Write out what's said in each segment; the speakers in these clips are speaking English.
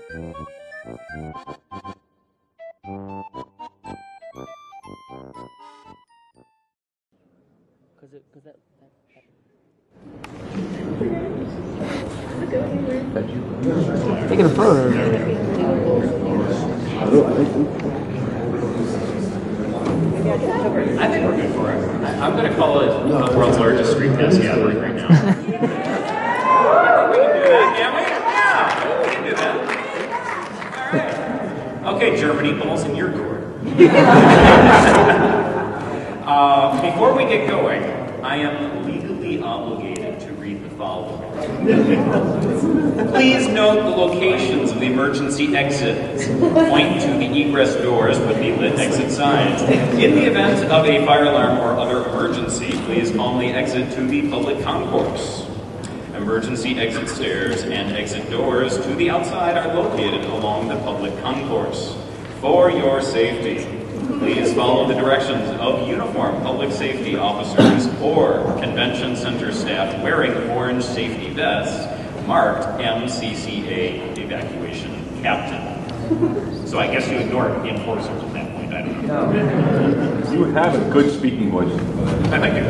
Taking a photo. I think we're good for it. I'm going to call it the world's largest StreetPass gathering right now. We can do that, can't we? Yeah, we can do that. All right. Okay, Germany, balls in your court. Before we get going, I am legally obligated to read the following. Please note the locations of the emergency exits. Point to the egress doors with the lit exit signs. In the event of a fire alarm or other emergency, please calmly exit to the public concourse. Emergency exit stairs and exit doors to the outside are located along the public concourse. For your safety, please follow the directions of uniformed public safety officers or convention center staff wearing orange safety vests marked MCCA Evacuation Captain. So I guess you ignore enforcers at that point, I don't know. You have a good speaking voice. Thank you.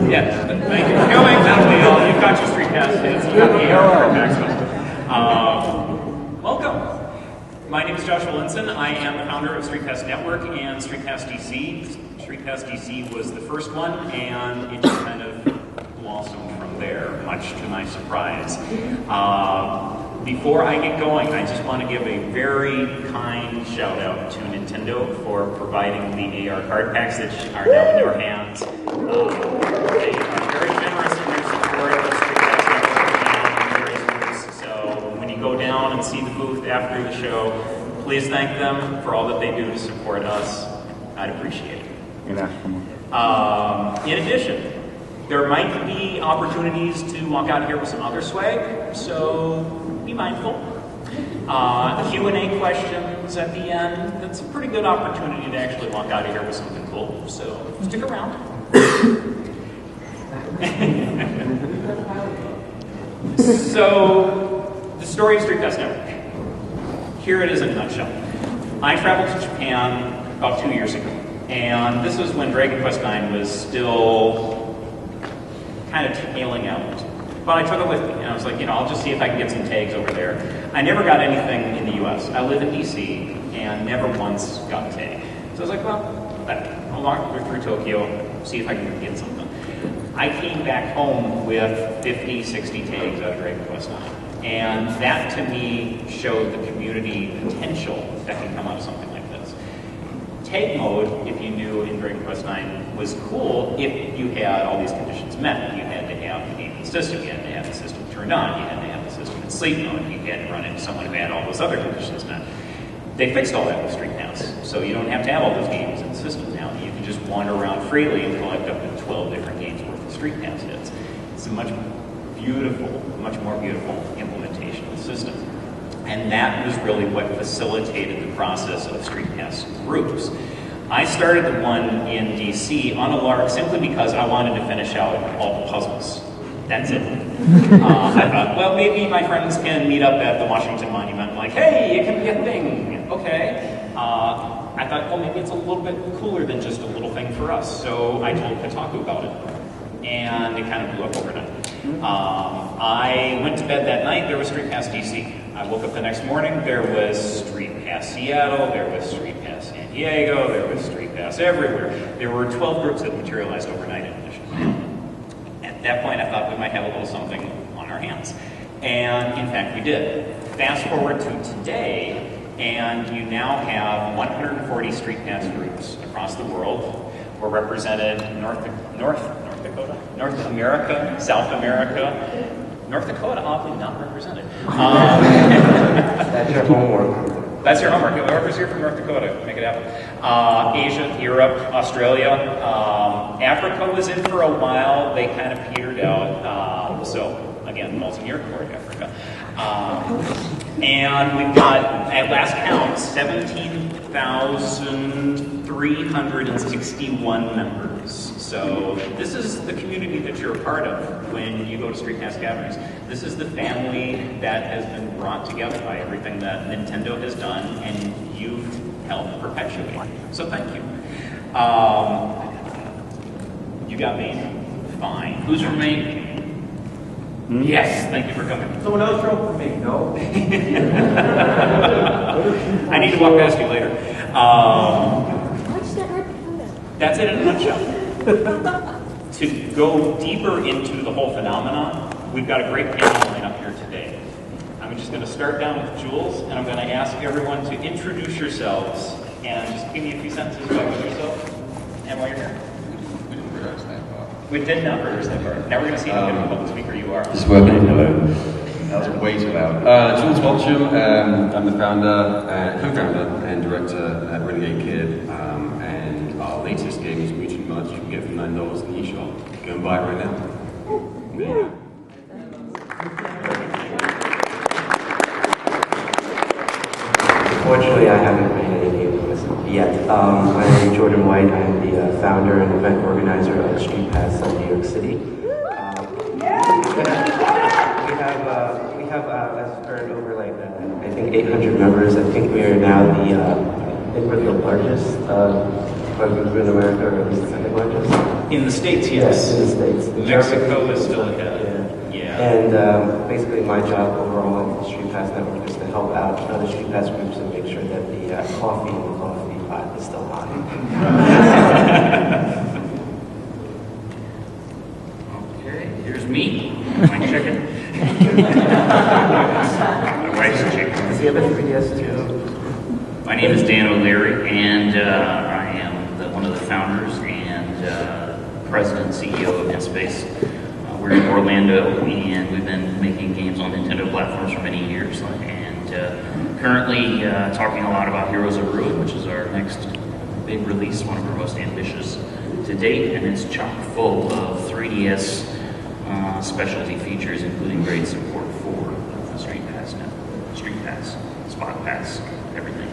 Yeah, thank you for going. That'll be all. You've got your StreetPass hits. You've got the PAX. Welcome. My name is Joshua Lynsen. I am the founder of StreetPass Network and StreetPass DC. StreetPass DC was the first one, and it just kind of blossomed from there, much to my surprise. Before I get going, I just want to give a very kind shout out to Nintendo for providing the AR card packs that are now in your hands. They are very generous in their support of StreetPass Network and various. So when you go down and see the booth after the show, please thank them for all that they do to support us. I'd appreciate it. In addition, there might be opportunities to walk out here with some other swag, so be mindful. Q&A questions at the end, that's a pretty good opportunity to actually walk out of here with something cool, so stick around. So, the story of StreetPass Network. Here it is in a nutshell. I traveled to Japan about 2 years ago, and this was when Dragon Quest IX was still kind of tailing out. But I took it with me, and I was like, I'll just see if I can get some tags over there. I never got anything in the US. I live in DC, and never once got a tag. So I was like, well, I'll walk through Tokyo, see if I can get something. I came back home with 50, 60 tags out of Dragon Quest IX. And that, to me, showed the community potential that can come out of something like this. Tag mode, if you knew in Dragon Quest IX, was cool if you had all these conditions met. You had to have the game in the system, you had to have the system turned on, you had to have the system in sleep mode, you had to run into someone who had all those other conditions met. They fixed all that with StreetPass, so you don't have to have all those games in the system now. You can just wander around freely and collect up to 12 different games worth of StreetPass hits. It's a much more beautiful implementation of the system. And that was really what facilitated the process of StreetPass groups. I started the one in DC on a lark simply because I wanted to finish out all the puzzles. That's it. I thought, well, maybe my friends can meet up at the Washington Monument. I'm like, hey, it can be a thing. Okay. I thought, well, maybe it's a little bit cooler than just a little thing for us. So I told Kotaku about it. And it kind of blew up overnight. I went to bed that night, there was StreetPass DC. I woke up the next morning, there was StreetPass Seattle, there was StreetPass San Diego, there was StreetPass everywhere. There were 12 groups that materialized overnight in addition. At that point, I thought we might have a little something on our hands. And in fact, we did. Fast forward to today, and you now have 140 StreetPass groups across the world. We're represented North America, South America, North Dakota, oddly not represented. That's your homework. That's your homework. Whoever's here from North Dakota, make it happen. Asia, Europe, Australia. Africa was in for a while. They kind of petered out. So, again, balls in your court, Africa. And we've got, at last count, 17,361 members. So this is the community that you're a part of when you go to StreetPass gatherings. This is the family that has been brought together by everything that Nintendo has done, and you've helped perpetuate. So thank you. You got Maine? Fine. Who's from Maine? Yes, thank you for coming. Someone else wrote for me, no? I need to walk past you later. That's it in a nutshell. To go deeper into the whole phenomenon, we've got a great panel line up here today. I'm just going to start down with Jools, and I'm going to ask everyone to introduce yourselves and just give me a few sentences about yourself and why you're here. We did not rehearse that part. Now we're going to see how good of a public speaker you are. It's working. Hello. That was way too loud. Jools Watsham. I'm the founder, co-founder, and director at Renegade Kid. And our latest game is Mutant Much. You can get for $9 in the eShop. Go and buy it right now. Yeah. Unfortunately, I haven't made any games yet. I'm Jordan White. I'm the founder and event organizer of StreetPass in New York City. We have as heard over I think 800 members. I think we are now we're the largest group in America, or at least the second largest. In the States, yes. In the States. Mexico is still ahead. Yeah. And basically my job overall at the StreetPass network is to help out other StreetPass groups and make sure that the coffee in the coffee pot is still hot. Okay, here's me. My chicken. My wife's chicken. Does he have a 3DS too? My name is Dan O'Leary, and I am one of the founders and president and CEO of InSpace. We're in Orlando, and we've been making games on Nintendo platforms for many years, and currently talking a lot about Heroes of Ruin, which is our next big release, one of our most ambitious to date, and it's chock full of 3DS specialty features, including great support for the StreetPass network, StreetPass, Spot Pass, everything.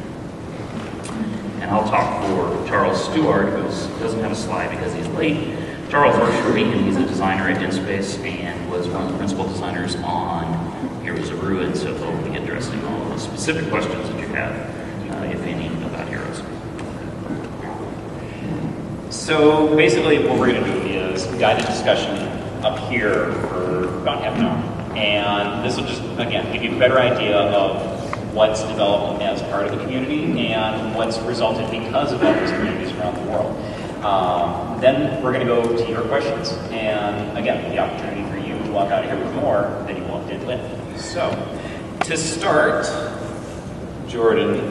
And I'll talk for Charles Stuard, who doesn't have a slide because he's late. Charles works for me, and he's a designer at InSpace and was one of the principal designers on Heroes of Ruin, so he'll be addressing all of the specific questions that you have, if any, about Heroes. So basically what we're going to do is guided discussion up here for about half an hour. And this will just, again, give you a better idea of what's developed as part of the community and what's resulted because of all those communities around the world. Then we're going to go to your questions, and again, the opportunity for you to walk out of here with more than you walked in with. So, to start, Jordan,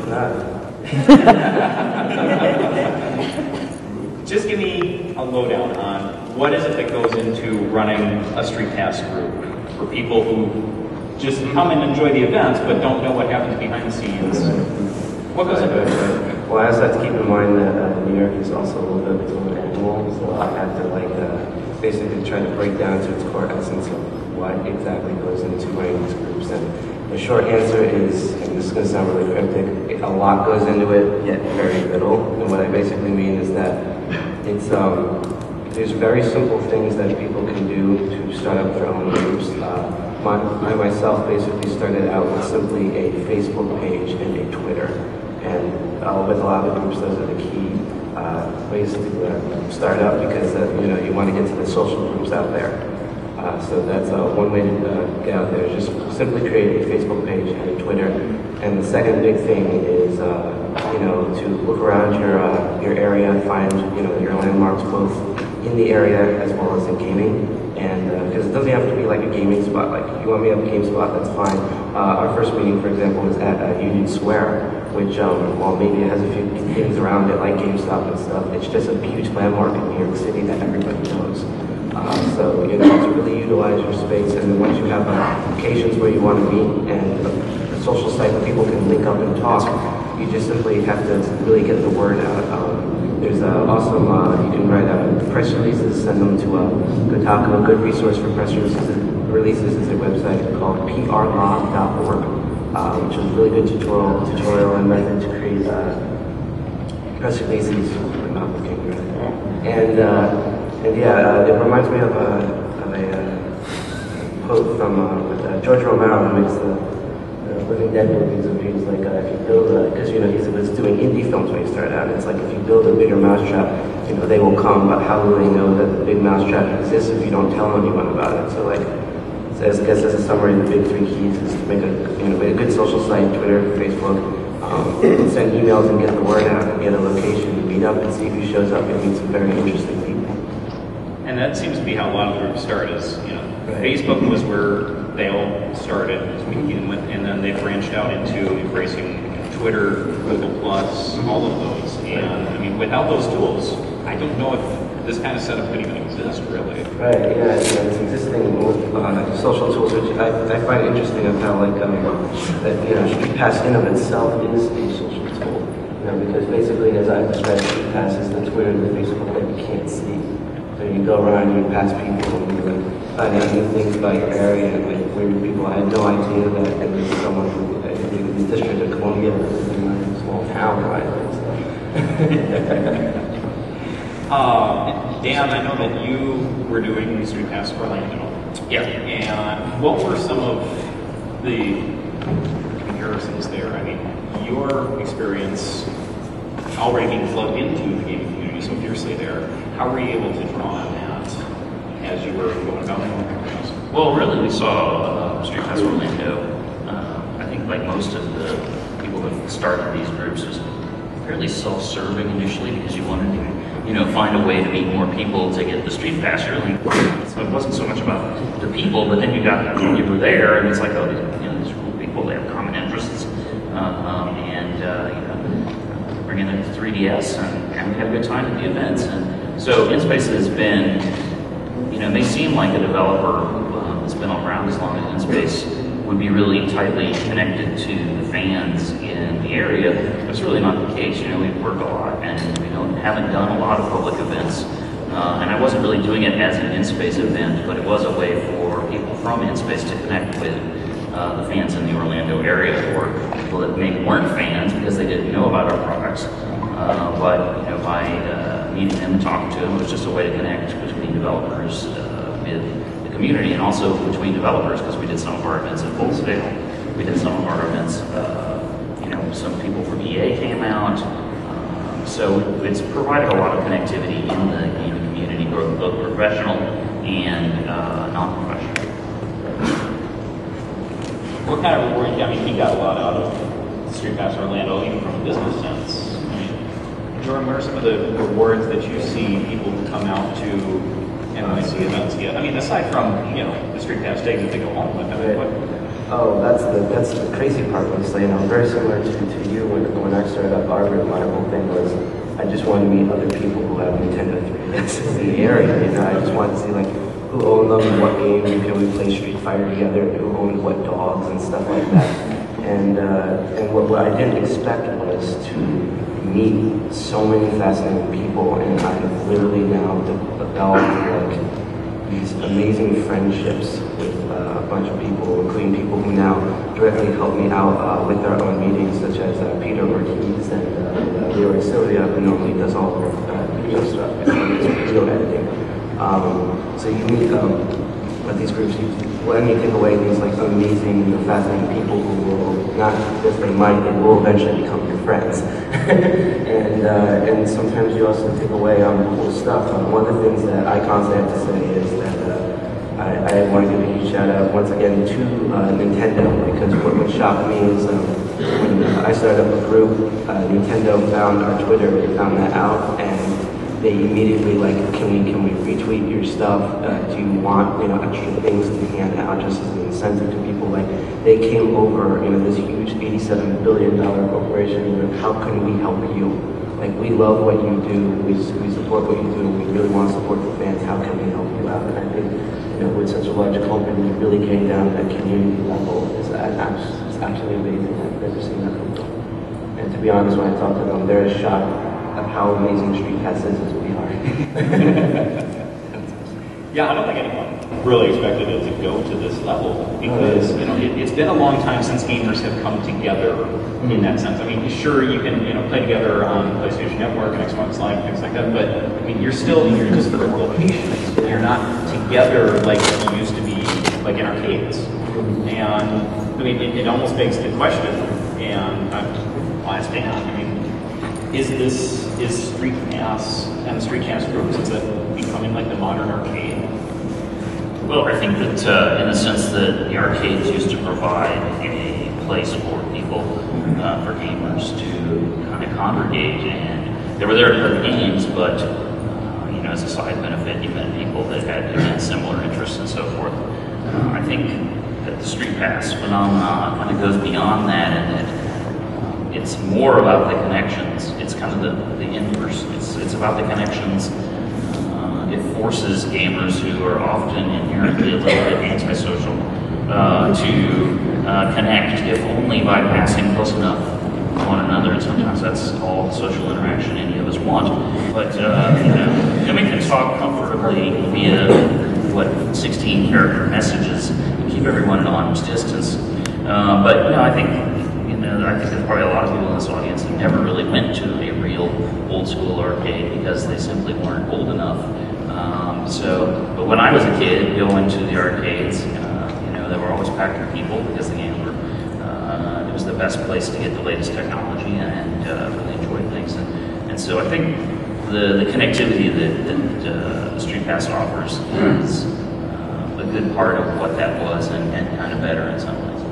just give me a lowdown on what is it that goes into running a StreetPass group for people who just come and enjoy the events but don't know what happens behind the scenes. What goes into it? Well, I also have to keep in mind that New York is also a little bit of its own animal, so I have to basically try to break down to its core essence of what exactly goes into running these groups. And the short answer is, and this is going to sound really cryptic, a lot goes into it, yet very little. And what I basically mean is that it's there's very simple things that people can do to start up their own groups. I myself basically started out with simply a Facebook page and a Twitter. And with a lot of the groups, those are the key ways to start up because you want to get to the social groups out there. So that's one way to get out there. Just simply create a Facebook page and a Twitter. And the second big thing is to look around your area and find your landmarks both in the area as well as in gaming. And because it doesn't have to be like a gaming spot. Like if you want me to have a game spot, that's fine. Our first meeting, for example, was at Union Square, which while maybe it has a few things around it like GameStop and stuff, it's just a huge landmark in New York City that everybody knows. So to really utilize your space, and then once you have locations where you want to meet and a social site where people can link up and talk, you just simply have to really get the word out. There's awesome, you can write press releases, send them to Kotaku. A good resource for press releases is a website called prlog.org, which is a really good tutorial and method to create press releases. And yeah, it reminds me of a quote from George Romero, who makes the Living Dead movies of he's like, if you build because you know, he was doing indie films when he started out, and it's like, if you build a bigger mousetrap, you know, they will come, but how will they know that the big mousetrap exists if you don't tell anyone about it? So like, I guess as a summary, the big three keys is to make a good social site, Twitter, Facebook, send emails and get the word out, and get a location, meet up and see who shows up, and meet some very interesting people. And that seems to be how a lot of groups start, is, you know, Right. Facebook was where they all started to begin with, and then they branched out into embracing Twitter, Google Plus, all of those. And I mean, without those tools, I don't know if this kind of setup could even exist, really. Right, yeah, it's existing social tools, which I find interesting of how, like, that, you know, StreetPass in of itself is a social tool. You know, because basically, as I describe StreetPass, is the Twitter and the Facebook that you can't see. So you go around and you pass people and you like find out new things about your area and like weird people. I had no idea that there was someone who in the District of Columbia that was in a small town, right? Dan, I know that you were doing StreetPass for Orlando. Yeah. And what were some of the comparisons there? I mean, your experience already being plugged into the gaming community so fiercely there, how were you able to draw on that as you were going about it? Well, really, we saw StreetPass Orlando. I think, like most of the people that started these groups, was fairly self-serving initially because you wanted to, you know, find a way to meet more people to get the StreetPass early. So it wasn't so much about the people, but then you were there, and it's like, oh, you know, these cool people, they have common interests, you know, bring in the 3DS, and we had a good time at the events. And so InSpace has been, you know, may seem like a developer that's been around as long as InSpace would be really tightly connected to the fans in the area. That's really not the case. You know, we work a lot, and we haven't done a lot of public events. And I wasn't really doing it as an InSpace event, but it was a way for people from InSpace to connect with the fans in the Orlando area, or people that maybe weren't fans because they didn't know about our products. But you know, by meeting them and talking to them, it was just a way to connect between developers with the community, and also between developers, because we did some of our events at Fullscale. We did some of our events, you know, some people from EA came out. So it's provided a lot of connectivity in the gaming community, both professional and non-professional. What kind of reward? I mean, he got a lot out of StreetPass Orlando, even from a business sense. I mean, Jordan, what are some of the rewards that you see people who come out to NYC events get? I mean, aside from, you know, the StreetPass day that they go home with. I mean, what? Oh, that's the crazy part, honestly. You know, very similar to you when I started up our group. My whole thing was I just wanted to meet other people who have Nintendo 3DS in the area. You know, I just wanted to see like who owned them, what game, can we play Street Fighter together, who owned what dogs and stuff like that. And what I didn't expect was to meet so many fascinating people, and I've literally now developed like these amazing friendships with a bunch of people, including people who now directly help me out with their own meetings, such as Peter Ortiz and Leroy Sylvia, who normally does all of video stuff, video editing. So you meet at these groups, when you take away these like amazing, fascinating people who will not just they will eventually become your friends. and sometimes you also take away cool stuff. One of the things that I constantly have to say is that I want to give a huge shout out once again to Nintendo, because what shocked me is when I started up a group, Nintendo found our Twitter, they found that out, and they immediately like, can we retweet your stuff? Do you want extra things to hand out just as an incentive to people? Like they came over, this huge $87 billion corporation. How can we help you? Like we love what you do, we support what you do, and we really want to support the fans. How can we help you out? And I think with such a large company, really getting down to that community level is actually amazing. I've never seen that before. And to be honest, when I talk to them, they're shocked of how amazing StreetPass is as we are. Yeah, I don't think anyone really expected it to go to this level, because it's been a long time since gamers have come together in that sense. I mean, sure, you can play together on PlayStation Network and Xbox Live, things like that, but I mean, you're still in your different locations. You're not together like you used to be, like in arcades. And I mean, it almost begs the question, and I'll ask Dan, I mean, is StreetPass and the StreetPass groups, is it becoming like the modern arcade? Well, I think that in the sense that the arcades used to provide a place for people, for gamers to kind of congregate, and they were there to play games, but you know, as a side benefit, you met people that had again, similar interests and so forth. I think that the StreetPass phenomenon kind of goes beyond that, and that it's more about the connections. It's kind of the inverse. It's about the connections. It forces gamers who are often inherently a little bit antisocial to connect, if only by passing close enough to one another. And sometimes that's all the social interaction any of us want. But you know, then we can talk comfortably via 16 character messages and keep everyone at arm's distance. But you know, I think there's probably a lot of people in this audience who never really went to a real old school arcade because they simply weren't old enough. But when I was a kid going to the arcades, you know, they were always packed with people because the games were, it was the best place to get the latest technology and really enjoy things. And so I think the connectivity that StreetPass offers is a good part of what that was and kind of better in some ways.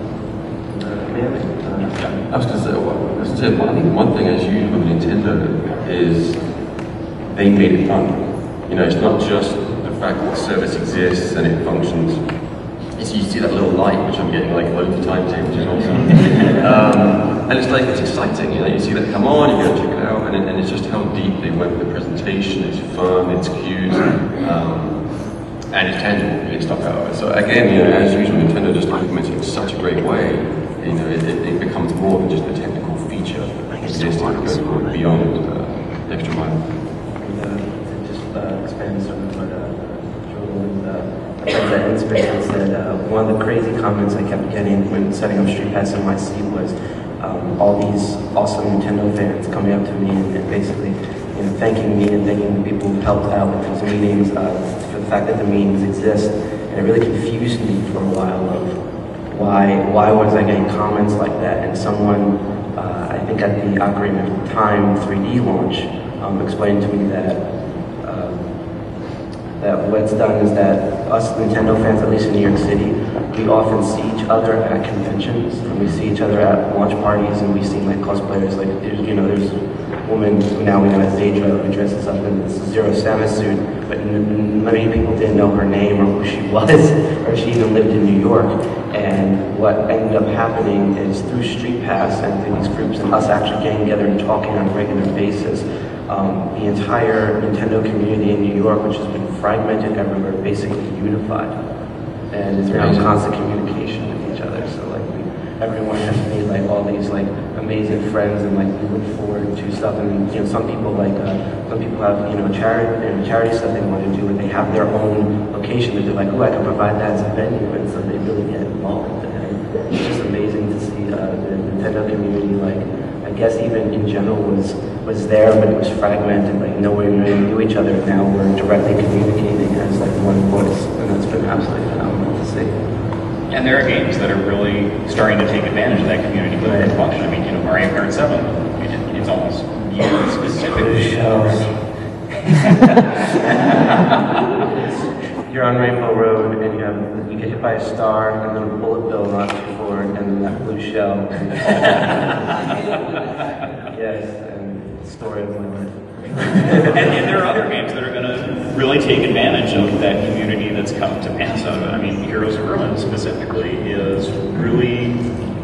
I was going to say, I think one thing as usual with Nintendo is they made it fun. You know, it's not just the fact that the service exists and it functions. It's you see that little light, which I'm getting like loads of timetable, which is awesome. And it's like, it's exciting, you know, you see that come on, you go check it out, and it's just how deep they went with the presentation. It's fun, it's cute, and it's tangible, you get stuff out of it. So again, you know, as usual, Nintendo just implements it in such a great way. You know, it becomes more than just a technical feature. It goes beyond the extra mile. Expand sort of what Jools and StreetPass said. One of the crazy comments I kept getting when setting up StreetPass NYC was all these awesome Nintendo fans coming up to me and basically, you know, thanking me and thanking the people who helped out with those meetings for the fact that the meetings exist. And it really confused me for a while of why was I getting comments like that? And someone, I think at the Ocarina of Time 3D launch, explained to me that what's done is that us Nintendo fans, at least in New York City, we often see each other at conventions, and we see each other at launch parties, and we see like cosplayers, like there's a woman who now we know as Daedra who dresses up in this Zero Samus suit, but many people didn't know her name or who she was, or she even lived in New York. And what ended up happening is through StreetPass and through these groups and us actually getting together and talking on a regular basis, the entire Nintendo community in New York, which has been fragmented everywhere, basically unified. And it's now in constant communication with each other. So like everyone has made like all these like amazing friends, and like we look forward to stuff. And you know, some people have charity stuff they want to do, and they have their own location that they're like, oh, I can provide that as a venue, and so they really get involved. And it's just amazing to see the Nintendo community, like I guess even in general was there, but it was fragmented, like no one really knew each other. Now we're directly communicating as like one voice, and that's been absolutely phenomenal to see. And there are games that are really starting to take advantage of that community building function. I mean, you know, Mario Kart 7, it's almost used specifically. You're on Rainbow Road, and you get hit by a star, and then a bullet bill knocks you forward, and then that blue shell. Yes. Story of my life. and there are other games that are going to really take advantage of that community that's come to pass. I mean, Heroes of Ruin specifically is really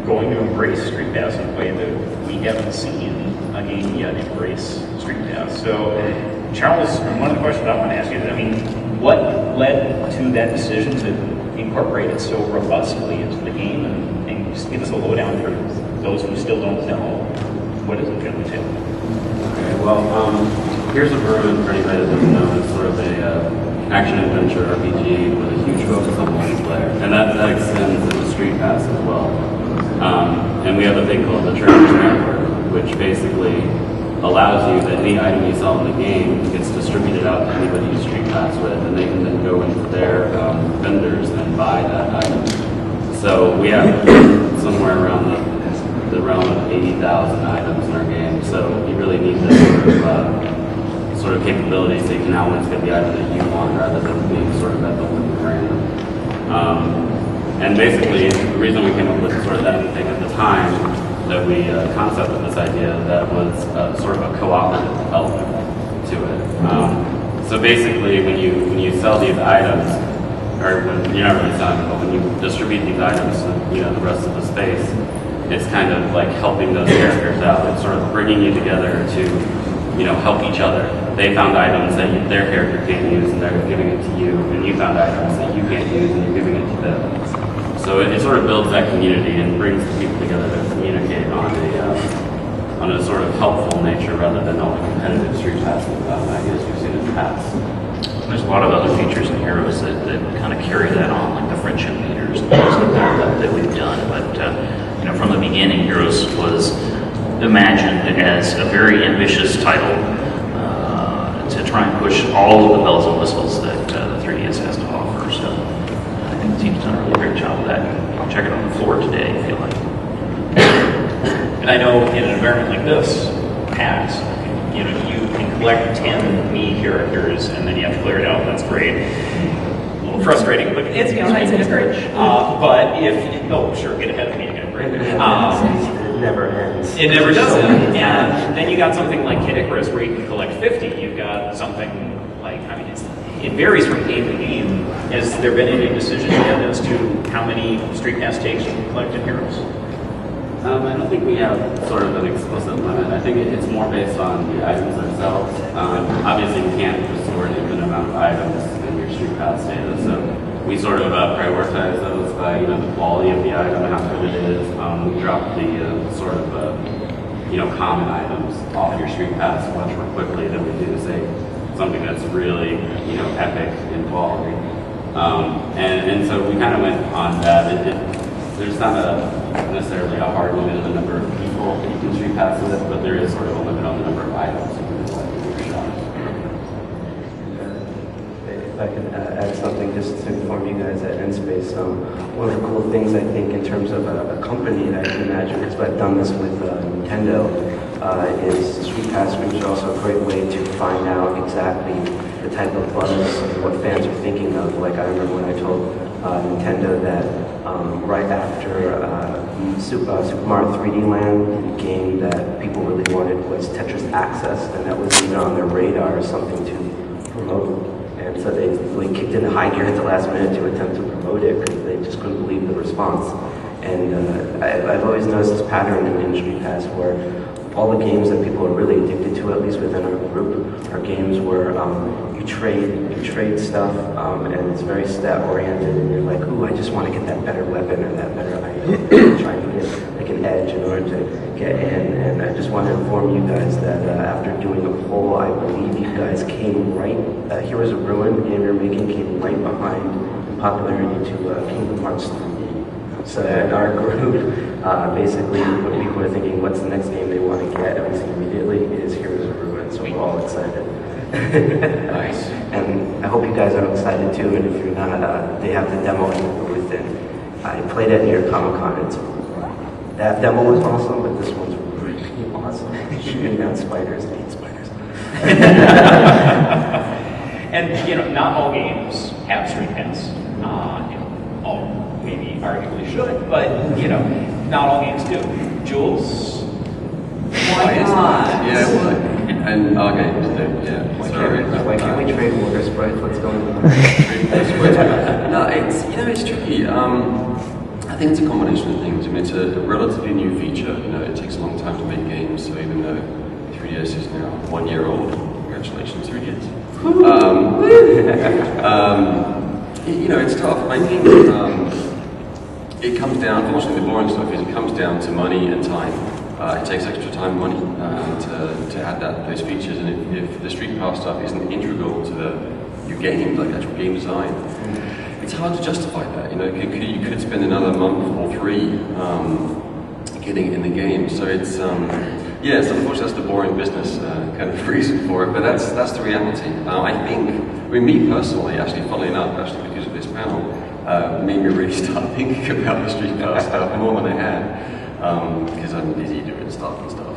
going to embrace StreetPass in a way that we haven't seen a game yet embrace StreetPass. So, Charles, one of the questions I want to ask you is, I mean, what led to that decision to incorporate it so robustly into the game, and just give us a lowdown for those who still don't know what is it going to entail? Okay, well, Heroes of Ruin, for anybody that doesn't know, is sort of a action-adventure RPG with a huge focus on multiplayer, and that extends into StreetPass as well. And we have a thing called the Trainers Network, which basically allows you that any item you sell in the game gets distributed out to anybody you StreetPass with, and they can then go into their vendors and buy that item. So we have somewhere around the realm of 80,000 items in our game. So you really need this sort of capability so you can now always get the item that you want rather than being sort of at the whim of random. And basically, the reason we came up with sort of that thing at the time that we concepted this idea that was sort of a cooperative element to it. So basically, when you sell these items, or when you're not really selling them, but when you distribute these items to the rest of the space, it's kind of like helping those characters out. It's sort of bringing you together to help each other. They found items that their character can't use, and they're giving it to you, and you found items that you can't use, and you're giving it to them. So it sort of builds that community and brings people together to communicate on a sort of helpful nature rather than all the competitive StreetPass ideas we've seen in the past. There's a lot of other features in Heroes that kind of carry that on, like the friendship meters and things like that we've done. But from the beginning, Heroes was imagined as a very ambitious title to try and push all of the bells and whistles that the 3DS has to offer. So I think the team's done a really great job of that. I'll check it on the floor today if you like. And I know in an environment like this, PAX, you can collect 10 me characters and then you have to clear it out. That's great. A little frustrating, but it's great. But if sure, get ahead of me again. Great. It never ends. It never does end. And then you got something like Kid Icarus where you can collect 50. You've got something like, it varies from game to game. Has there been any decision yet as to how many StreetPass takes you can collect in Heroes? I don't think we have sort of an explicit limit. I think it's more based on the items themselves. Obviously, you can't just store an infinite amount of items in your StreetPass data, so we sort of prioritize those by the quality of the item, how good it is. We drop the sort of common items off your StreetPass much more quickly than we do, say, something that's really epic in quality. And so we kind of went on that. There's not necessarily a hard limit of the number of people that you can StreetPass with, but there is sort of a limit on the number of items you can collect in your shop. If I can add something just to inform you guys at N-Space, one of the cool things I think in terms of a company that I can imagine, because I've done this with Nintendo, is StreetPass Group is also a great way to find out exactly the type of buzz and what fans are thinking of. Like I remember when I told Nintendo that right after Super Mario 3D Land, the game that people really wanted was Tetris Access, and that was even on their radar as something to promote. And so they really kicked into high gear at the last minute to attempt to promote it because they just couldn't believe the response. And I've always noticed this pattern in StreetPass where all the games that people are really addicted to, at least within our group, are games where you trade stuff, and it's very stat oriented, and you're like, ooh, I just want to get that better weapon or that better item, trying to get like an edge in order to get in. And I just want to inform you guys that after doing a poll, I believe you guys came right. Heroes of Ruin, the game you're making, came right behind in popularity to Kingdom Hearts 3D. So in our group, basically, when people are thinking what's the next game they want to get, at least immediately, is Heroes of Ruin. So we're all excited. Nice. And I hope you guys are excited too. And if you're not, they have the demo in the booth. And I played at New York Comic Con. That demo was awesome, but this one's really awesome. Shooting down spiders. I hate spiders. And not all games have StreetPass. All maybe arguably should, but not all games do. Jools, why not? Yeah, it would. And all games do. Yeah. Why can't we trade water sprites? What's going on? No, it's tricky. I think it's a combination of things. I mean, it's a relatively new feature. It takes a long time to make games. So even though 3DS is now 1 year old, congratulations, 3DS. It's tough. I think it comes down. Unfortunately, the boring stuff is it comes down to money and time. It takes extra time and money to add those features, and if the StreetPass stuff isn't integral to your game, like actual game design, it's hard to justify that. You could spend another month or 3 getting it in the game. So it's yes, unfortunately that's the boring business kind of reason for it, but that's the reality. I think, me personally, actually, funnily enough, because of this panel, made me really start thinking about the StreetPass stuff more than I had, because I'm busy doing stuff and stuff.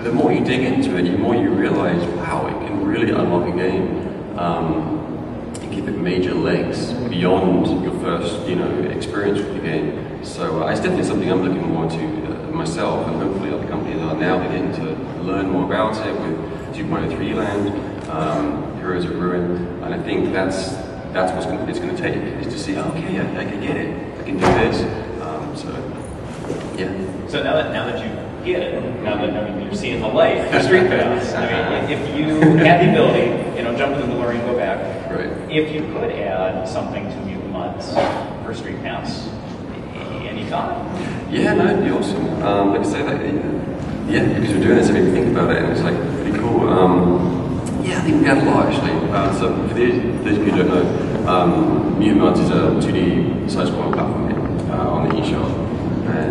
The more you dig into it, the more you realize, wow, it can really unlock a game and give it major legs beyond your first, experience with the game. So it's definitely something I'm looking more to myself, and hopefully other companies are now beginning to learn more about it with Super Mario 3 Land, Heroes of Ruin, and I think that's what it's going to take, is to see, okay, I can get it, I can do this. Yeah. So now that you get it, you're seeing the light for StreetPass. If you had the ability, jump into the DeLorean and go back. Right. If you could add something to Mutant Mudds for StreetPass, any thought? Yeah, no, it'd be awesome. Like I say, because we're doing this, I mean, think about it, and it's like pretty cool. Yeah, I think we had a lot actually. So for those of you who don't know, Mutant Mudds is a 2D side-scrolling platform game on the eShop, and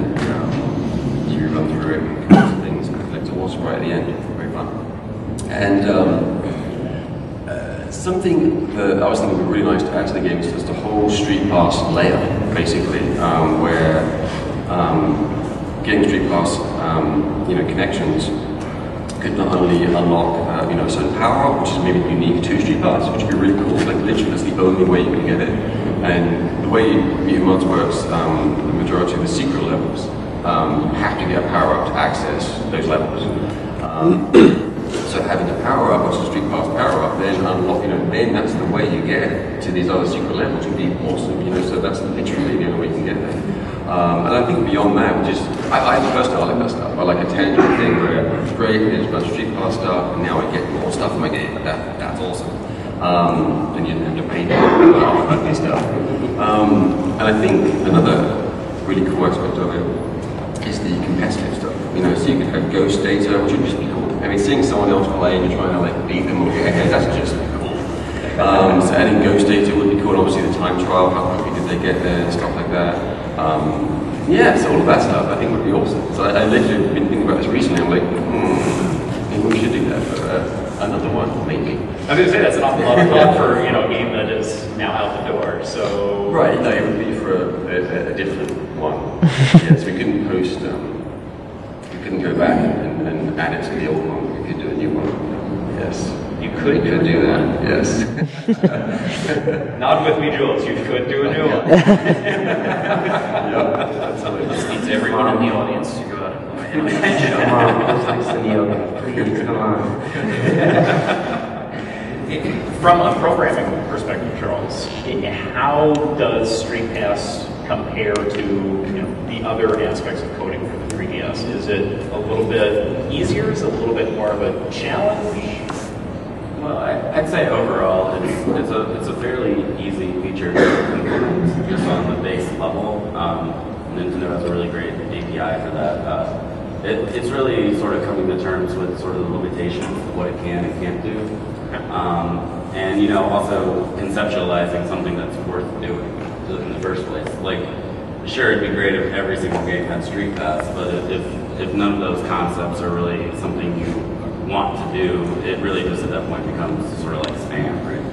you run through it and collect things and collect awards right at the end. Very fun. And something that I was thinking would be really nice to add to the game is just the whole StreetPass layer, basically, where getting StreetPass, connections could not only unlock, a certain power-up, which is maybe unique to StreetPass, which would be really cool. Like literally, that's the only way you can get it. And the way Mutant Mudds works, the majority of the secret levels, you have to get a power-up to access those levels. So having a power-up, which is a StreetPass power-up, then unlock, then that's the way you get to these other secret levels, would be awesome, so that's literally the only way you can get there. And I think beyond that, I personally like that stuff. I like a tangible thing where it's great, there's a bunch of StreetPass stuff, and now I get more stuff in my game, that's awesome. And you don't have to pay for that stuff. And I think another really cool aspect of it is the competitive stuff. So you can have ghost data, which would just be cool. I mean, seeing someone else play and you're trying to beat them or get ahead, that's just cool. So adding ghost data would be cool. And obviously the time trial, how quickly did they get there, and stuff like that. So all of that stuff I think would be awesome. So I literally been thinking about this recently. I'm like, maybe we should do that for another one, maybe. I was going to say that's an awful lot of fun for a game that is now out the door. So right, no, it would be for a different one. Yes, we couldn't post. We couldn't go back and add it to the old one. We could do a new one. Yes. You could do that. Yes. Not with me, Jools. You could do a new one. Yep. That's how it This needs everyone in the audience to go out and buy it. Come on, listen to yoga. Please, come on. From a programming perspective, Charles, how does StreetPass compare to the other aspects of coding for the 3DS? Is it a little bit easier? Is it a little bit more of a challenge? Well, I'd say overall it's a fairly easy feature to implement just on the base level. Nintendo has a really great API for that. It's really sort of coming to terms with sort of the limitations of what it can and can't do. And also conceptualizing something that's worth doing in the first place. Like, sure, it'd be great if every single game had StreetPass, but if none of those concepts are really something you want to do, it really just at that point becomes sort of like spam, right?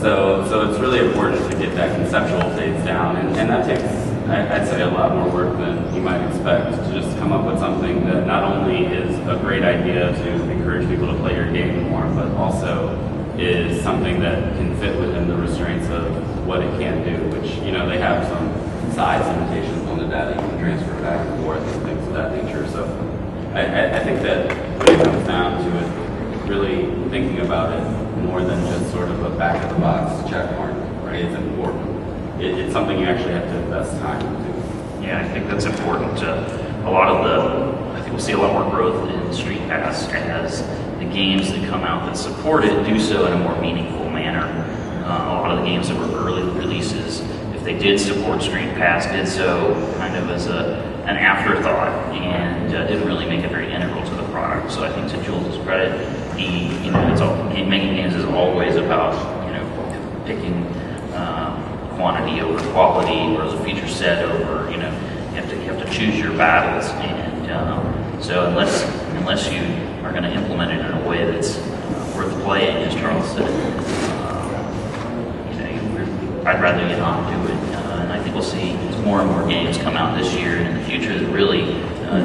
So it's really important to get that conceptual phase down, and that takes, I'd say, a lot more work than you might expect, to just come up with something that not only is a great idea to encourage people to play your game more, but also is something that can fit within the restraints of what it can do, which, they have some size limitations on the data you can transfer back and forth and things of that nature. So I think that when it comes down to it, really thinking about it more than just sort of a back-of-the-box check mark, right, is important. It's something you actually have to invest time into. Yeah, I think that's important. I think we'll see a lot more growth in StreetPass as the games that come out that support it do so in a more meaningful manner. A lot of the games that were early releases, if they did support StreetPass, did so kind of as an afterthought and didn't really make it very integral to the product. So I think to Jools' credit, making games is always about picking quantity over quality, or the feature set over you have to choose your battles, and so unless you are going to implement it in a way that's worth playing, as Charles said, I'd rather get on to it. And I think we'll see more and more games come out this year and in the future that really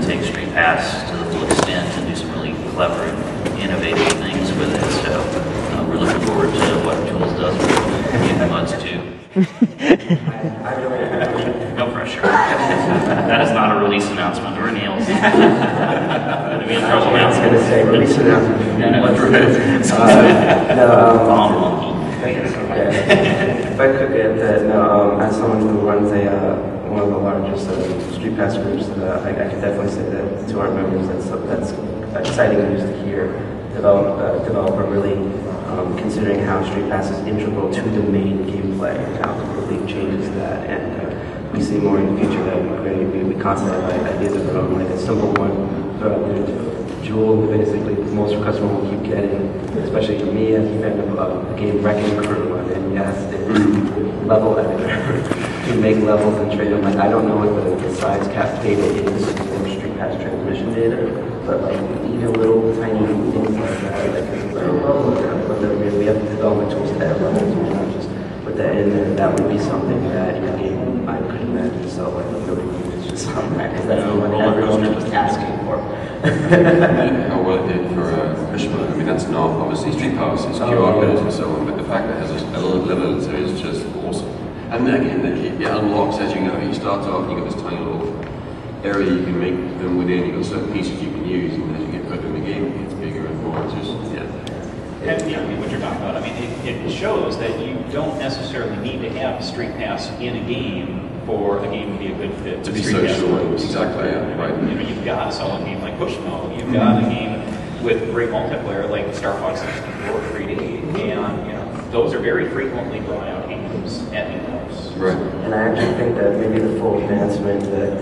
take StreetPass to the full extent and do some really clever and innovative things with it. So we're looking forward to what Jools does with the mods too. No pressure. That is not a release announcement or a nails. Gonna be in trouble now. I was going to say release announcement. Bomb monkey. If I could get that, as someone who runs one of the largest StreetPass groups, I could definitely say that to our members, that's exciting news to hear. Developer really considering how StreetPass is integral to the main gameplay and how it completely changes that. And we see more in the future that we constantly have ideas of our own, like a simple one. Jools, basically, most customers will keep getting, especially for me as a fan of the game Wrecking Crew. And yes, it is level editor to make levels and trade them. Like, I don't know what the size cap data is for StreetPass transmission data, but like even little tiny things like that, we have development tools to add levels, and not just put that in there. That would be something that in a game I could imagine. So like nobody is just on that because that's what everyone was asking for. How well it did for Fishman. I mean, that's not obviously StreetPass, it's QR codes and so on, but the fact that it has a little level to it is just awesome. And then again, it unlocks as you go. You start off, you've got this tiny little area you can make them within, you've got certain pieces you can use, and as you get further in the game, it gets bigger and more. It's just, And I mean, what you're talking about, I mean, it shows that you don't necessarily need to have StreetPass in a game for a game to be a good fit. To be social, exactly, yeah, right. You know, you've got a solid game like Pushmo, you've got a game with great multiplayer like Star Fox 64 3D, and you know, those are very frequently brought out games at in-house. Right. And I actually think that maybe the full advancement that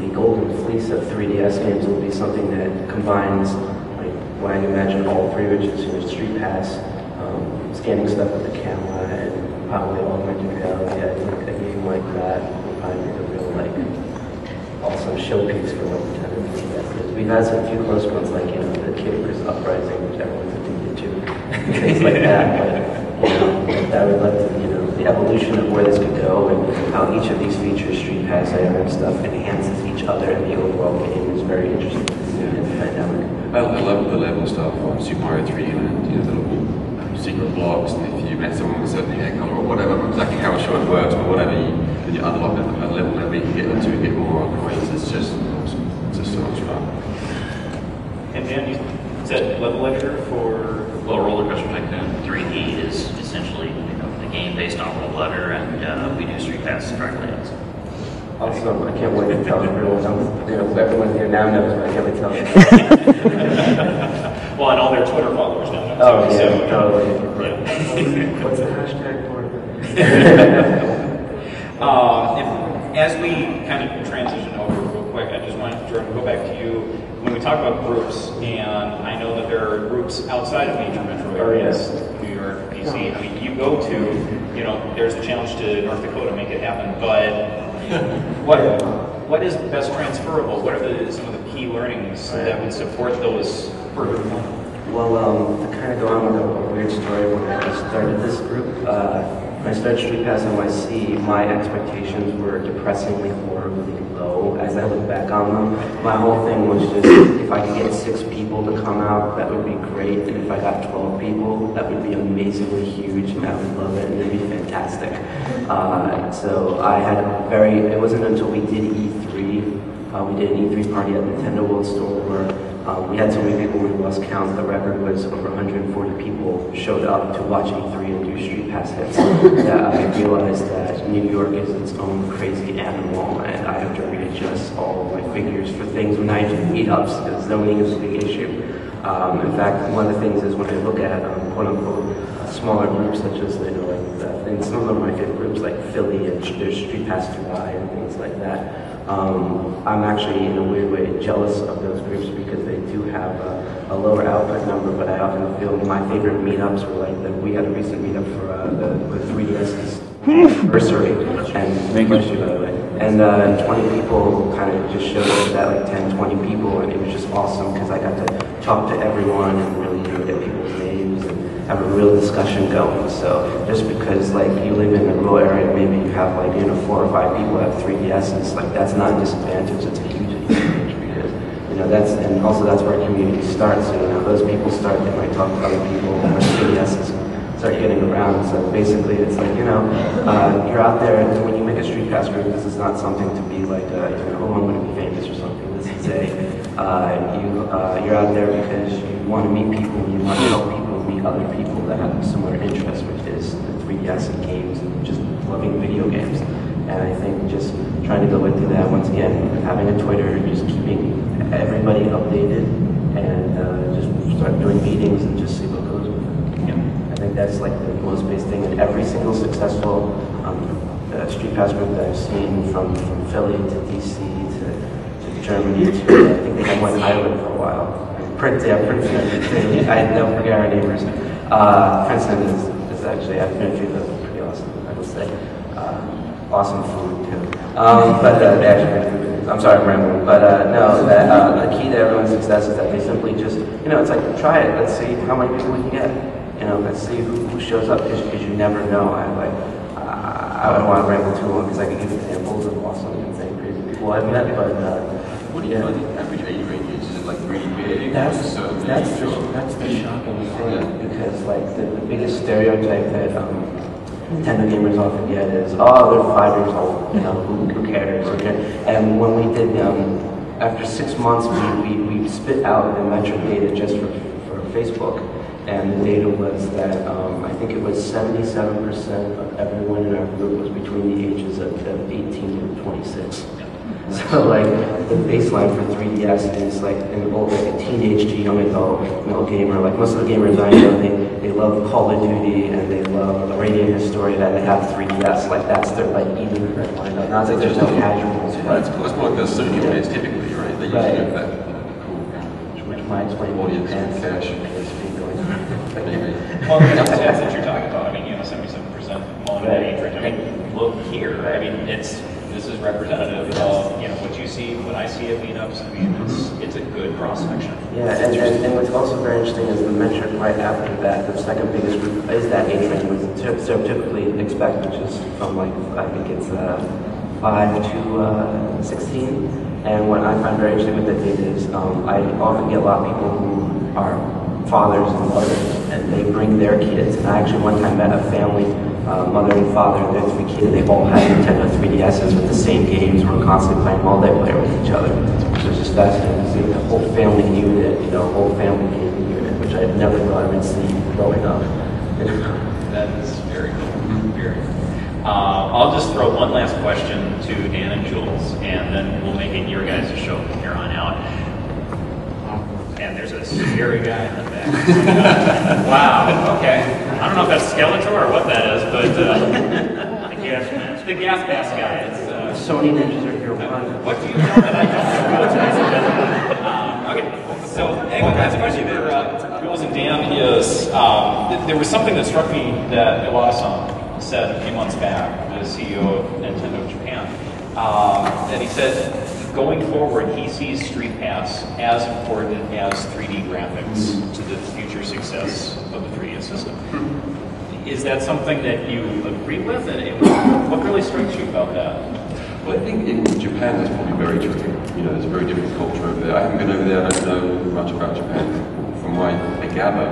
the golden fleece of 3DS games will be something that combines, like, what I imagine all three, which is StreetPass, scanning stuff with the camera, and probably augmented reality. I think a game like that would probably be a real, like, awesome showpiece for what kind of 3DS is. We've had some few close ones, like, you know, the Kidverse Uprising, which everyone's addicted to, things like that, but, you know, I would like to, you know, the evolution of where this could go and how each of these features, StreetPass, AR and stuff, enhances each other in the overall game is very interesting to see in the dynamic. I love the level stuff on Super Mario 3 and, you know, the little secret blocks, and if you met someone with a certain hair color or whatever, not exactly how sure it works, but whatever, then you unlock a level that you can get into and get more upgrades. It's just awesome. It's just so much fun. And Dan, you said level editor for Roller Coaster Tycoon 3D is essentially, you know, the game based on Roll Letter, and we do StreetPass track layouts. Awesome. I can't wait to tell everyone. You know, everyone here now knows, but I can't wait to tell them. Well, and all their Twitter followers now know. Oh, yeah, so, totally. Yeah. What's the hashtag for as we kind of transition over real quick, I just wanted Jordan to go back to you. When we talk about groups, and I know that there are groups outside of major metro areas, New York, DC. I mean, you go to, you know, there's a challenge to North Dakota, make it happen. But what is best transferable? What are some of the key learnings that would support those further along? Well, to kind of go on with a weird story, when I started this group, when I started StreetPass NYC, my expectations were depressingly horribly low as I look back on them. My whole thing was just, if I could get 6 people to come out, that would be great, and if I got 12 people, that would be amazingly huge, and I would love it, and it would be fantastic. So I had it wasn't until we did E3, we did an E3 party at Nintendo World Store where we had so many people we lost count. The record was over 140 people showed up to watch E3 and do StreetPass hits. That I realized that New York is its own crazy animal, and I have to readjust all of my figures for things when I do meetups, because zoning is a big issue. In fact, one of the things is when I look at quote-unquote smaller groups such as, you know, like and some of my favorite groups like Philly and there's StreetPass Dubai and things like that. I'm actually, in a weird way, jealous of those groups because they do have a lower output number, but I often feel my favorite meetups were like we had a recent meetup for the 3DS's anniversary, and thank you, by the way. And 20 people kind of just showed up to that, like 10, 20 people, and it was just awesome because I got to talk to everyone and really, you know, get people's names. And have a real discussion going. So just because like you live in a rural area, maybe you have like 4 or 5 people have 3DSs, like that's not a disadvantage, it's a huge advantage because that's, and also that's where community starts. Those people start, they might talk to other people, or 3DSs start getting around. So basically it's like, you're out there, and when you make a StreetPass group, this is not something to be like, oh, I'm going to be famous or something. This is you're out there because you want to meet people, and you want to help people meet other people that have similar interests, which is the 3DS and games and just loving video games. And I think just trying to go into that once again, having a Twitter, just keeping everybody updated, and just start doing meetings and just see what goes with it. Yeah. I think that's like the most basic thing. And every single successful StreetPass group that I've seen, from Philly to DC to Germany to, I think they had one in Ireland for a while. Princeton, I never forget our neighbors. Princeton is actually, I've been through those, pretty awesome, I would say. Awesome food too. But they actually, I'm sorry, I'm rambling. But no, the key to everyone's success is that they simply just, it's like, try it. Let's see how many people we can get. Let's see who shows up, because you never know. I don't want to ramble too long because I could give examples of awesome and crazy people I've met. But what do you find the average age range is? Is it like really big? That's the shocking thing, because like the biggest stereotype that Nintendo gamers often get is, oh, they're 5 years old, who cares? And when we did, after 6 months, we spit out the metric data just for Facebook, and the data was that I think it was 77% of everyone in our group was between the ages of 18 to 26. So like the baseline for 3DS is like a teenage to young adult gamer. Like most of the gamers I know, they love Call of Duty and they love the Radio Historia, and they have 3DS. Like that's their like eating red line. Not like there's no casuals. Right, it's more like the Sony players typically, right? They usually have that cool, which might explain audience and cash. Well, the stats that you're talking about, 77% among that age range. Look here. This is representative of what you see, what I see at meetups. It's a good cross section. Yeah, and what's also very interesting is the metric right after that, the second biggest group is that age range we typically expect, which is from like I think it's 5 to 16. And what I find very interesting with that data is I often get a lot of people who are fathers and mothers, and they bring their kids. And I actually one time met a family, mother and father, and their 3 kids. They all had Nintendo 3DSs with the same games. We're constantly playing multiplayer with each other. So it's just fascinating to see the whole family unit, whole family gaming unit, which I never thought I would see growing up. That is very cool. Very cool. I'll just throw one last question to Dan and Jools, and then we'll make it your guys' show from here on out. And there's a scary guy in the back. Wow, okay. I don't know if that's Skeletor or what that is, but the gas mask guy. It's, Sony ninjas are here. What do you know that I don't know? Okay, so anyway, last question for Jools and Dan is, there was something that struck me that Watsham said a few months back, the CEO of Nintendo Japan, that he said, going forward, he sees StreetPass as important as 3D graphics to the future success of the 3D system. Is that something that you agree with? And what really strikes you about that? Well, I think in Japan that's probably very true. There's a very different culture over there. I haven't been over there, I don't know much about Japan. From what I gather,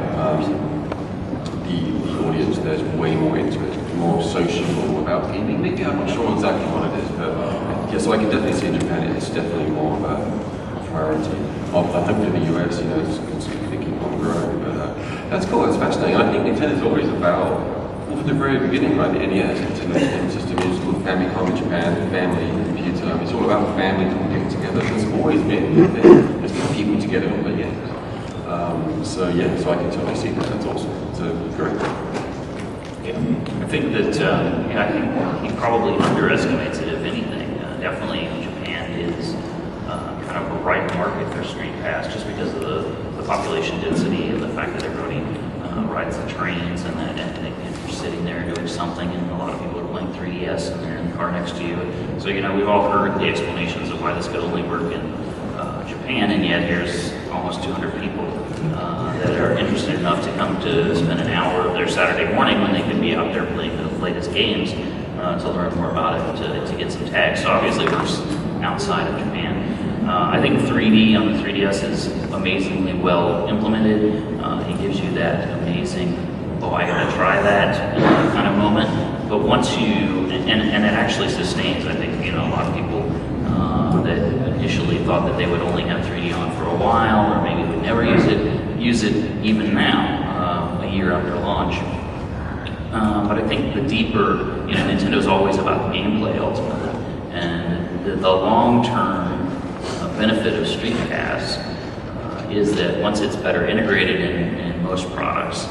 the audience there's way more into it, more sociable about gaming. Maybe I'm not sure exactly what it is, but yeah, so I can definitely see in Japan it's definitely more of a priority. I hope in the US, it's thinking on growing, but that's cool, that's fascinating. I think Nintendo's always about, from the very beginning, right, the NES, Entertainment System is called Famicom in Japan, family, computer. It's all about families all getting together. It's always been there's been people together on the games. So I can totally see that. That's awesome. It's great. Yeah, I think that I think he probably underestimates it, if anything. Definitely, Japan is kind of a ripe market for StreetPass, just because of the population density and the fact that everybody rides the trains, and you're sitting there doing something, and a lot of people are playing 3DS, and they're in the car next to you. So we've all heard the explanations of why this could only work in Japan, and yet here's almost 200 people that are interested enough to come to spend an hour of their Saturday morning when they could be out there playing the latest games to learn more about it, to get some tags. So obviously it works outside of Japan. I think 3D on the 3DS is amazingly well implemented. It gives you that amazing, oh, I gotta try that kind of moment. But once you, and it actually sustains, I think, a lot of people that initially thought that they would only have 3D on for a while, or maybe would never use it even now, a year after launch. But I think the deeper, Nintendo's always about gameplay ultimately, and the long-term benefit of StreetPass is that once it's better integrated in most products,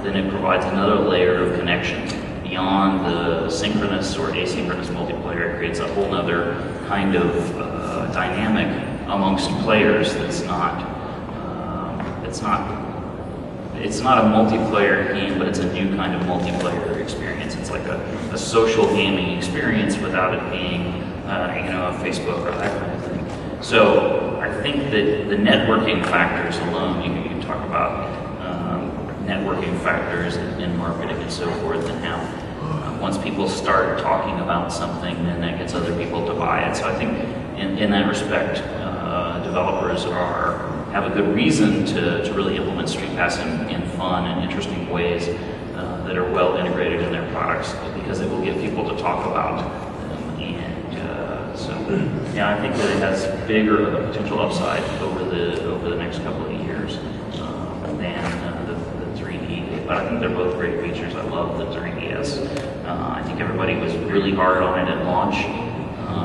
then it provides another layer of connection beyond the synchronous or asynchronous multiplayer. It creates a whole other kind of dynamic amongst players that's not a multiplayer game, but it's a new kind of multiplayer experience. It's like a social gaming experience without it being, a Facebook or that kind of thing. So I think that the networking factors alone, you can talk about networking factors in marketing and so forth, and how once people start talking about something, then that gets other people to buy it. So I think in that respect, developers have a good reason to really implement StreetPass in fun and interesting ways that are well integrated in their products, because it will get people to talk about them. And so, I think that it has bigger potential upside over the next couple of years than the 3D. But I think they're both great features. I love the 3DS. I think everybody was really hard on it at launch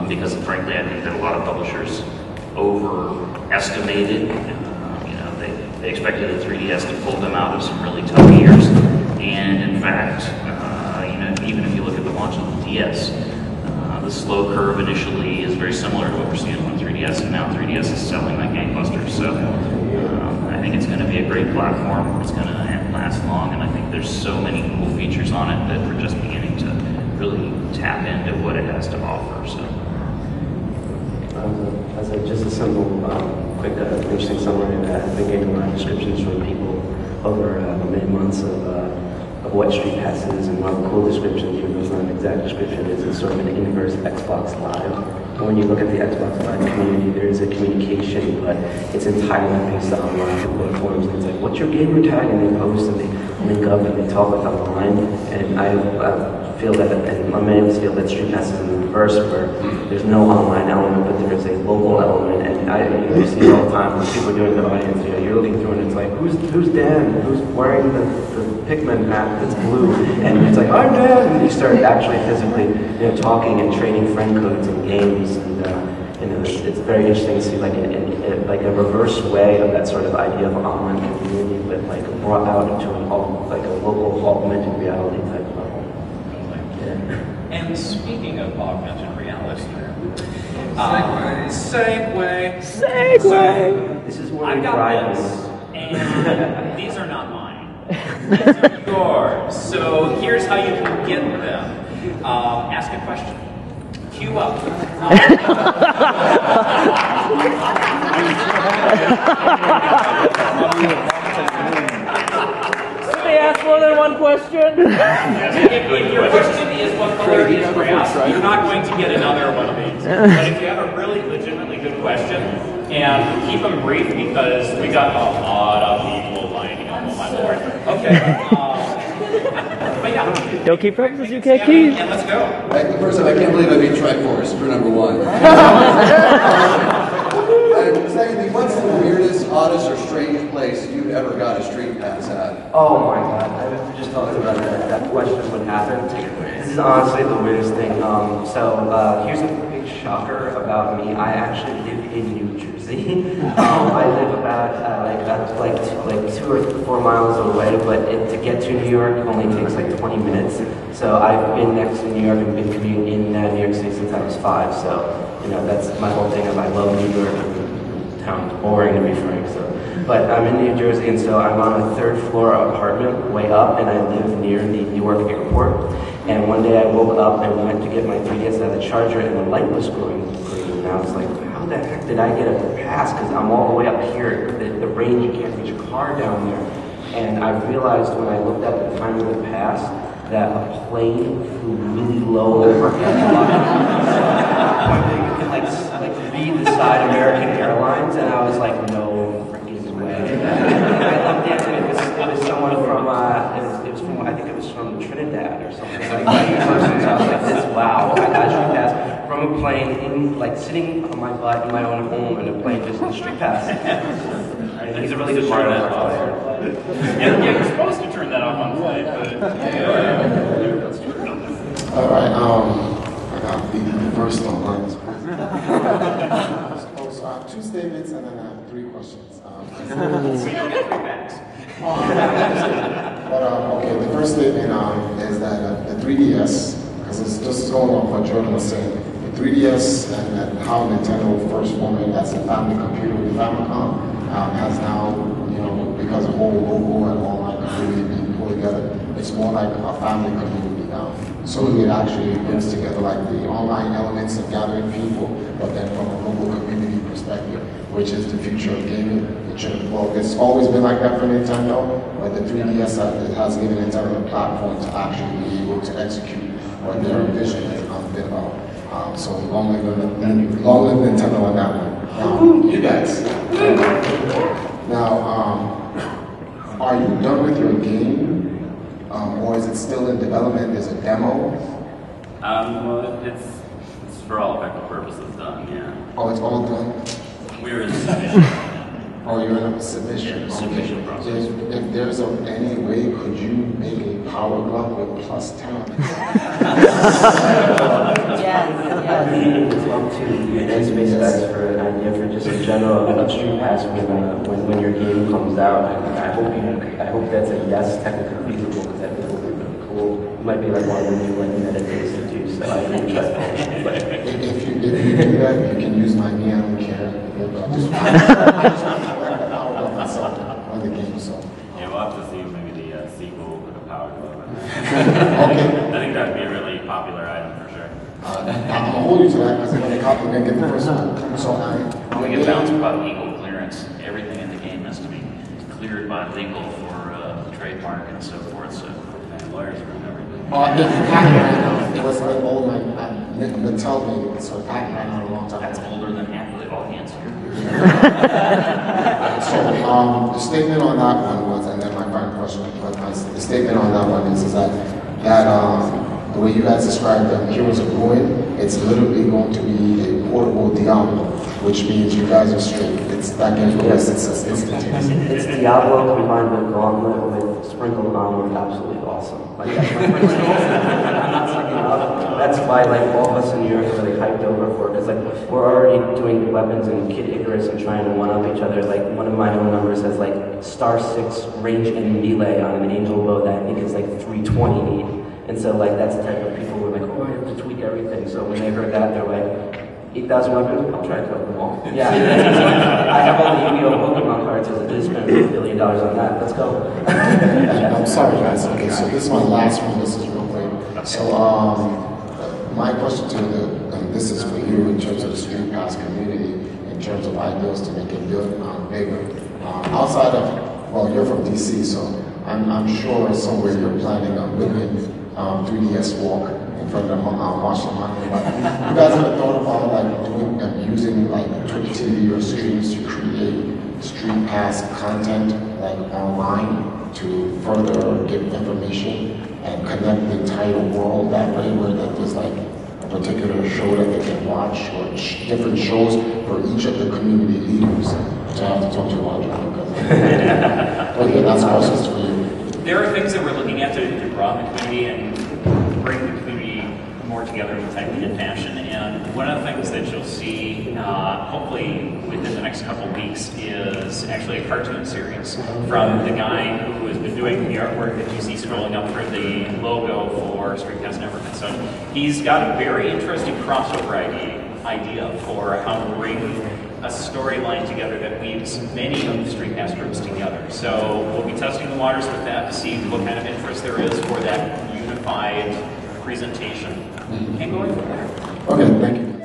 because, frankly, I think that a lot of publishers overestimated. They expected the 3DS to pull them out of some really tough years, and in fact, even if you look at the launch of the DS, the slow curve initially is very similar to what we're seeing on 3DS, and now 3DS is selling like gangbusters. So I think it's going to be a great platform. It's going to last long, and I think there's so many cool features on it that we're just beginning to really tap into what it has to offer. So. As just a simple, quick, interesting summary, I've been getting a lot of descriptions from people over many months of what StreetPass is, and one of the cool descriptions, even though it's not an exact description, is it's sort of an inverse Xbox Live. And when you look at the Xbox Live community, there is a communication, but it's entirely based on online forums. It's like, what's your gamer tag? And they post and they link up and they talk online. And I feel that, and many of us feel that StreetPass is in the reverse, where there's no online element, but there is a local element. And you see it all the time when people are doing the audience. You're looking through and it's like, who's Dan? Who's wearing the Pikmin hat that's blue? And it's like, I'm Dan. And you start actually physically, talking and trading friend codes and games. And it's very interesting to see like a reverse way of that sort of idea of online community, but like brought out into a local augmented reality type level. And speaking of augmented reality, Segway. So, This is where I've we got drive. this, and these are not mine. These are yours. So here's how you can get them. Ask a question. Queue up. They ask more than one question. If your question is what color is grass, you're not going to get another one of these. But if you have a really legitimately good question, and keep them brief because we got a lot of people lining up. Oh my lord. Okay. But yeah. Don't keep preferences, you can't keep. And let's go. First off, I can't believe I beat Triforce for number one. And secondly, what's the weirdest, oddest, or strange place you've ever got a StreetPass at? Oh my god, I just talked about that question would happen. This is honestly the weirdest thing. Here's a big shocker about me. I actually live in New Jersey. I live about like 2 or 4 miles away, but to get to New York only takes like 20 minutes. So I've been next to New York and been commuting in New York City since I was 5. So that's my whole thing. I love New York. Town's boring to be frank. But I'm in New Jersey, and so I'm on a 3rd floor apartment way up, and I live near the Newark airport. And one day I woke up and went to get my 3DS out of the charger, and the light was going green. And I was like, how the heck did I get a pass? Because I'm all the way up here. The range, you can't reach a car down there. And I realized when I looked at the time of the pass that a plane flew really low overhead. You could like read the side American Airlines, and I was like, no freaking way. I looked into it. It was someone from it was from, I think it was from Trinidad or something like that. I was like, this, wow, I got a street pass from a plane in, like, sitting on my butt in my own home, and a plane just in street pass. He's a really good Mario Kart player. Yeah, you're supposed to turn that off on flight, but All right, I got the first one. So I have 2 statements and then I have 3 questions. we don't get 3 PAX. But okay, the first statement is that the 3DS, because it's just going off what Jordan was saying, the 3DS and how Nintendo first formed it as a family computer with Famicom has now, you know, because of whole logo and online community being pulled together, it's more like a family community now. So it actually brings together like the online elements of gathering people, but then from a local community perspective, which is the future of gaming. Well, it's always been like that for Nintendo, but the 3DS has given Nintendo a platform to actually be able to execute what their vision has been about. So long live Nintendo on that one. You guys. Now, are you done with your game, or is it still in development? Is it demo? Well, it's for all effective purposes done, yeah. Oh, it's all done? We're in submission. Oh, you're in a submission. Yeah, submission process. If there's any way, could you make a power glove with +10? I'd love to use space guys for an idea for just in general of StreetPass when your game comes out. I hope that's a yes, technically feasible, because that would be really cool. It might be like one of the new like meta things to do, so I can try that. If you do that, you can use my me, I don't care. I just want to collect the power glove myself on the game, so. Yeah, we'll have to see maybe the sequel with a power glove. Okay. I think that would be a really popular item for sure. I'm going to hold you to that because I'm going to copy and get the first one. So We get bounced about legal clearance. Everything in the game has to be cleared by legal for the trademark and so forth. So, And lawyers ruin everything. It was like old, they tell me, so patent ran out a long time that's ago. older than half of the audience here. So the statement on that one was, and then my final question, but the statement on that one is that the way you guys described them, Heroes of Ruin, it's literally going to be a portable Diablo, which means you guys are straight. It's that game for us, it's instantaneous. It's Diablo combined with Gauntlet with sprinkled on with absolutely awesome. Like that's my first I'm not sucking up. That's why like all of us in New York are really hyped over for it, because like we're already doing weapons and Kid Icarus and trying to one up each other. Like one of my own numbers has like *6 range and melee on an angel bow that I think is like 320. And so like that's the type of people who are like, oh, I have to tweak everything. So when they heard that, they're like, 8,000 weapons, I'll try to collect them all. Yeah, I have all the Yu-Gi-Oh! Pokemon cards, I just spent $1 billion on that. Let's go. I'm sorry guys, okay, so this is my last one, this is real quick. So my question to this is for you in terms of the StreetPass community, in terms of ideas to make it bigger. Outside of, well, you're from DC, so I'm sure somewhere you're planning a big 3DS walk in front of Watsham. But you guys ever thought about like doing and using like Twitch TV or streams to create StreetPass content like online to further give information and connect the entire world that way, where that there's like a particular show that they can watch or different shows for each of the community leaders? Which I have to talk to you about, John, because well, yeah, that's questions for you. There are things that we're looking at to broaden the community and bring the community more together in a tight-knit fashion. And one of the things that you'll see, hopefully within the next couple of weeks, is actually a cartoon series from the guy who has been doing the artwork that you see scrolling up for the logo for StreetPass Network. And so he's got a very interesting crossover idea for how to bring a storyline together that weaves many of the StreetPass groups together. So we'll be testing the waters with that to see what kind of interest there is for that unified presentation and going from there. Okay, thank you.